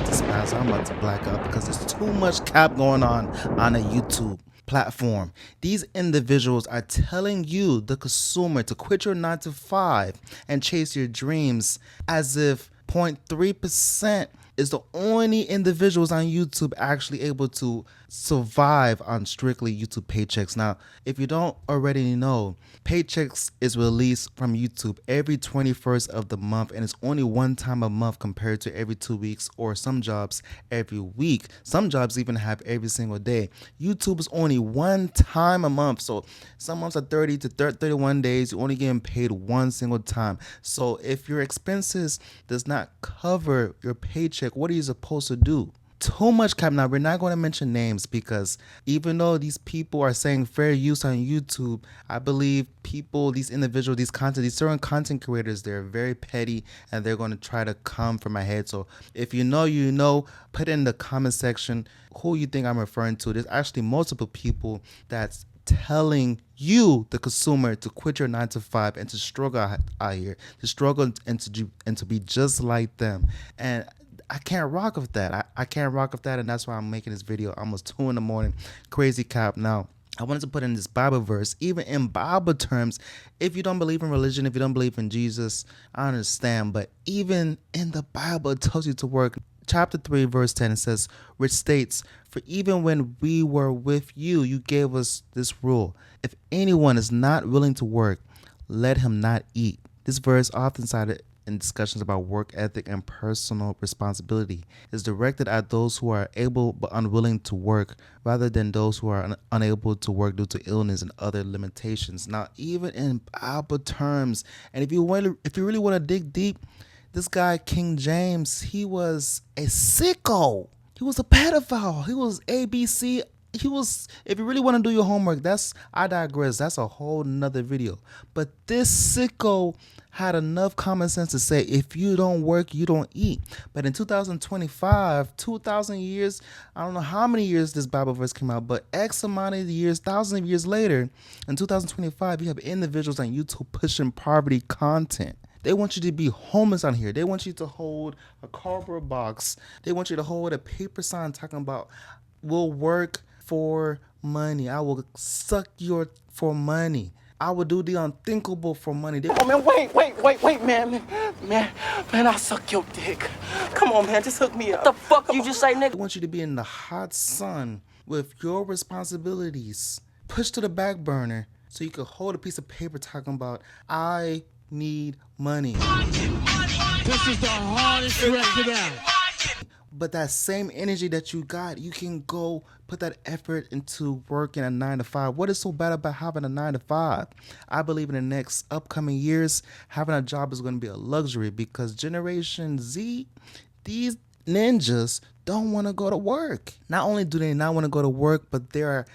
to spaz. I'm about to black out because there's too much cap going on a YouTube platform. These individuals are telling you, the consumer, to quit your 9 to 5 and chase your dreams as if 0.3% is the only individuals on YouTube actually able to survive on strictly YouTube paychecks. Now, if you don't already know, paychecks is released from YouTube every 21st of the month, and it's only one time a month compared to every 2 weeks, or some jobs every week. Some jobs even have every single day. YouTube is only one time a month, so some months are 30 to 31 days. You're only getting paid one single time. So if your expenses does not cover your paycheck, what are you supposed to do? Too much cap. Now, we're not going to mention names because even though these people are saying fair use on YouTube, I believe these individuals, these certain content creators, they're very petty and they're going to try to come for my head. So if you know, put in the comment section who you think I'm referring to. There's actually multiple people that's telling you, the consumer, to quit your 9 to 5 and to struggle out here, to struggle and to be just like them. And I can't rock with that. I can't rock with that, and that's why I'm making this video almost 2 in the morning. Crazy cap. Now, I wanted to put in this Bible verse. Even in Bible terms, if you don't believe in religion, if you don't believe in Jesus, I understand. But even in the Bible, it tells you to work. Chapter 3, verse 10, it says, which states, for even when we were with you, you gave us this rule. If anyone is not willing to work, let him not eat. This verse, often cited in discussions about work ethic and personal responsibility, is directed at those who are able but unwilling to work, rather than those who are unable to work due to illness and other limitations. Now, even in Bible terms, and if you really want to dig deep, this guy King James, he was a sicko. He was a pedophile. He was ABC. If you really want to do your homework, I digress. That's a whole nother video. But this sicko had enough common sense to say, if you don't work, you don't eat. But in 2025, 2,000 years, I don't know how many years this Bible verse came out, but X amount of years, thousands of years later, in 2025, you have individuals on YouTube pushing poverty content. They want you to be homeless on here. They want you to hold a cardboard box. They want you to hold a paper sign talking about, we'll work for money. I will suck your for money. I will do the unthinkable for money. Oh man, wait, man, I'll suck your dick. Come on, man, just hook me up. What the fuck you just say, nigga? They want you to be in the hot sun with your responsibilities pushed to the back burner so you can hold a piece of paper talking about, I need money. This is the hardest record out. But that same energy that you got, you can go put that effort into working a 9 to 5. What is so bad about having a 9 to 5? I believe in the next upcoming years, having a job is going to be a luxury, because Generation Z, these ninjas don't want to go to work. Not only do they not want to go to work, but they are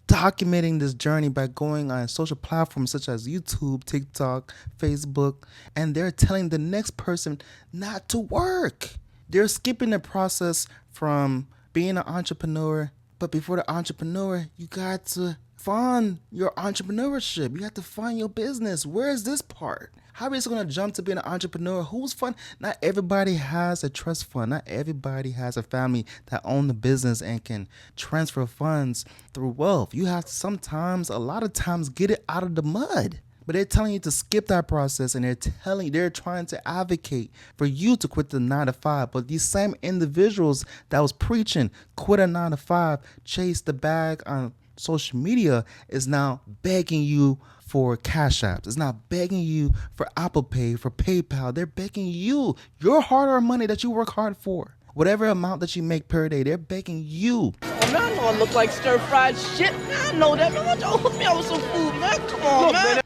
documenting this journey by going on social platforms such as YouTube, TikTok, Facebook, and they're telling the next person not to work. They're skipping the process from being an entrepreneur. But before the entrepreneur, you got to find your entrepreneurship. You have to find your business. Where is this part? How are you going to jump to being an entrepreneur? Who's fun? Not everybody has a trust fund. Not everybody has a family that own the business and can transfer funds through wealth. You have to a lot of times, get it out of the mud. But they're telling you to skip that process, and they're trying to advocate for you to quit the 9 to 5. But these same individuals that was preaching quit a 9 to 5, chase the bag on social media, is now begging you for Cash Apps. It's not begging you for Apple Pay, for PayPal. They're begging you, your hard-earned money that you work hard for. Whatever amount that you make per day, they're begging you. Oh, man, I know I look like stir-fried shit. I know that, man. Why don't you hook me up with some food, man? Come on, man.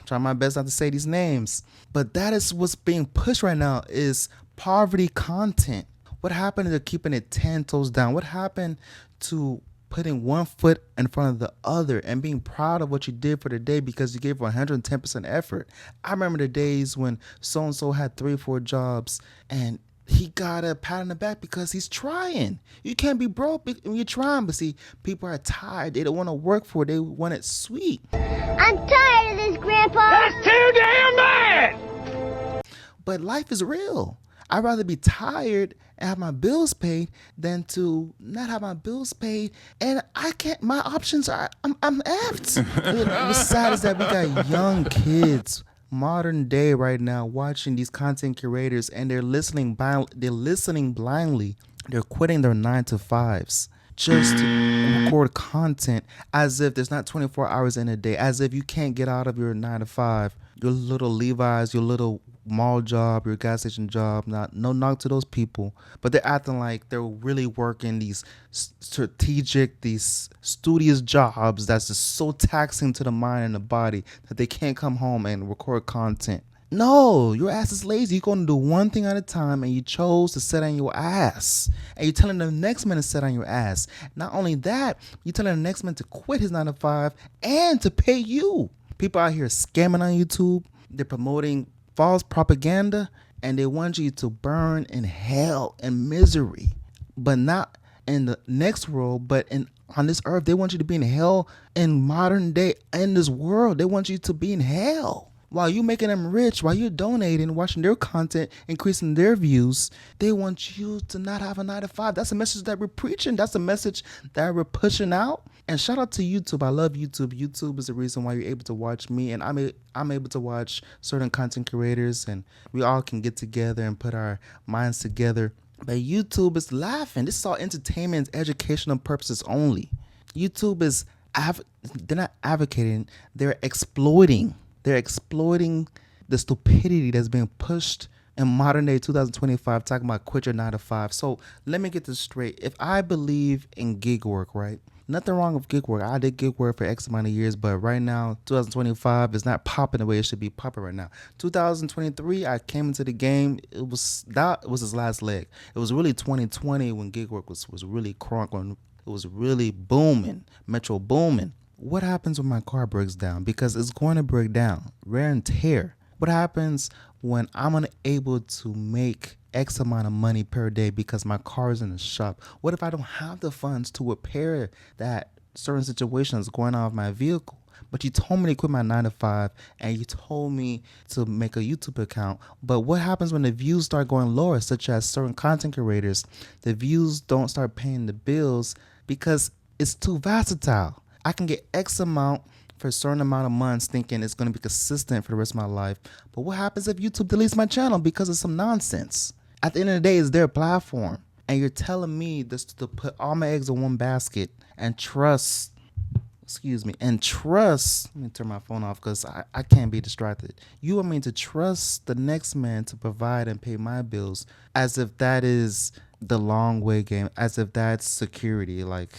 Try my best not to say these names, but that is what's being pushed right now, is poverty content. What happened to keeping it 10 toes down? What happened to putting one foot in front of the other and being proud of what you did for the day because you gave 110% effort? I remember the days when so-and-so had 3-4 jobs and he got a pat on the back because he's trying. You can't be broke when you're trying. But see, people are tired. They don't want to work for it. They want it sweet. I'm tired of this, Grandpa. That's too damn bad! But life is real. I'd rather be tired and have my bills paid than to not have my bills paid and I can't. My options are I'm effed. What's sad is that we got young kids, modern day right now, watching these content curators and they're listening. They're listening blindly. They're quitting their 9 to 5s just to record content as if there's not 24 hours in a day, as if you can't get out of your 9 to 5, your little Levi's, your little mall job, your gas station job. Not no knock to those people, but they're acting like they're really working these strategic, these studious jobs that's just so taxing to the mind and the body that they can't come home and record content. No, your ass is lazy. You're going to do one thing at a time and you chose to sit on your ass. And you're telling the next man to sit on your ass. Not only that, you're telling the next man to quit his 9 to 5 and to pay you. People out here scamming on YouTube. They're promoting false propaganda and they want you to burn in hell and misery. But not in the next world, but on this earth. They want you to be in hell in modern day, in this world. They want you to be in hell. While you making them rich, while you're donating, watching their content, increasing their views, they want you to not have a 9 to 5. That's a message that we're preaching. That's a message that we're pushing out. And shout out to YouTube. I love YouTube. YouTube is the reason why you're able to watch me, and I'm able to watch certain content creators, and we all can get together and put our minds together. But YouTube is laughing. This is all entertainment, educational purposes only. YouTube is they're not advocating. They're exploiting. They're exploiting the stupidity that's being pushed in modern day 2025, talking about quit your 9 to 5. So let me get this straight. If I believe in gig work, right? Nothing wrong with gig work. I did gig work for X amount of years, but right now, 2025 is not popping the way it should be popping right now. 2023, I came into the game. That was his last leg. It was really 2020 when gig work was really crunk, when it was really booming, metro booming. What happens when my car breaks down? Because it's going to break down. Wear and tear. What happens when I'm unable to make X amount of money per day because my car is in the shop? What if I don't have the funds to repair that certain situation that's going on with my vehicle? But you told me to quit my 9 to 5 and you told me to make a YouTube account. But what happens when the views start going lower, such as certain content creators? The views don't start paying the bills because it's too versatile. I can get X amount for a certain amount of months thinking it's going to be consistent for the rest of my life. But what happens if YouTube deletes my channel because of some nonsense? At the end of the day, it's their platform. And you're telling me this to put all my eggs in one basket and trust, let me turn my phone off because I can't be distracted. You want me to trust the next man to provide and pay my bills as if that is the long way game, as if that's security. Like,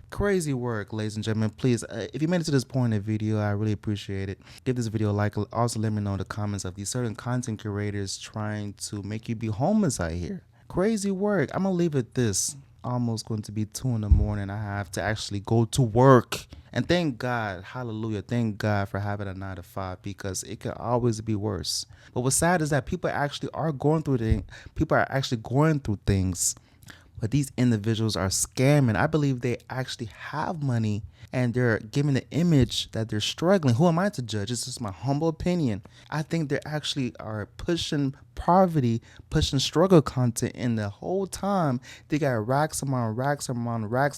crazy work, ladies and gentlemen. Please, if you made it to this point in the video, I really appreciate it. Give this video a like. Also, let me know in the comments of these certain content curators trying to make you be homeless out here. Crazy work. I'm gonna leave it this. Almost going to be 2 in the morning. I have to actually go to work. And thank God, hallelujah, thank God for having a 9 to 5 because it could always be worse. But what's sad is that people actually are going through things. But these individuals are scamming. I believe they actually have money and they're giving the image that they're struggling. Who am I to judge? It's just my humble opinion. I think they actually are pushing poverty, pushing struggle content, and the whole time they got racks upon racks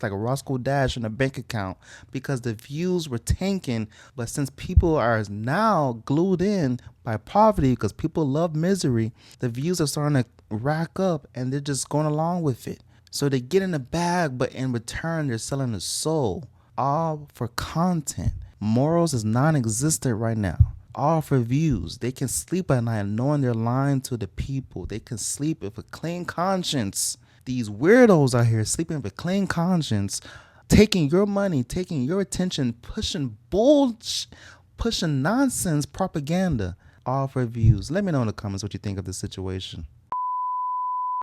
like a Roscoe Dash in a bank account because the views were tanking. But since people are now glued in by poverty because people love misery, the views are starting to rack up and they're just going along with it. So they get in the bag, but in return, they're selling the soul. All for content. Morals is non-existent right now. All for views. They can sleep at night knowing they're lying to the people. They can sleep with a clean conscience. These weirdos out here sleeping with a clean conscience, taking your money, taking your attention, pushing bullshit, pushing nonsense propaganda. All for views. Let me know in the comments what you think of this situation.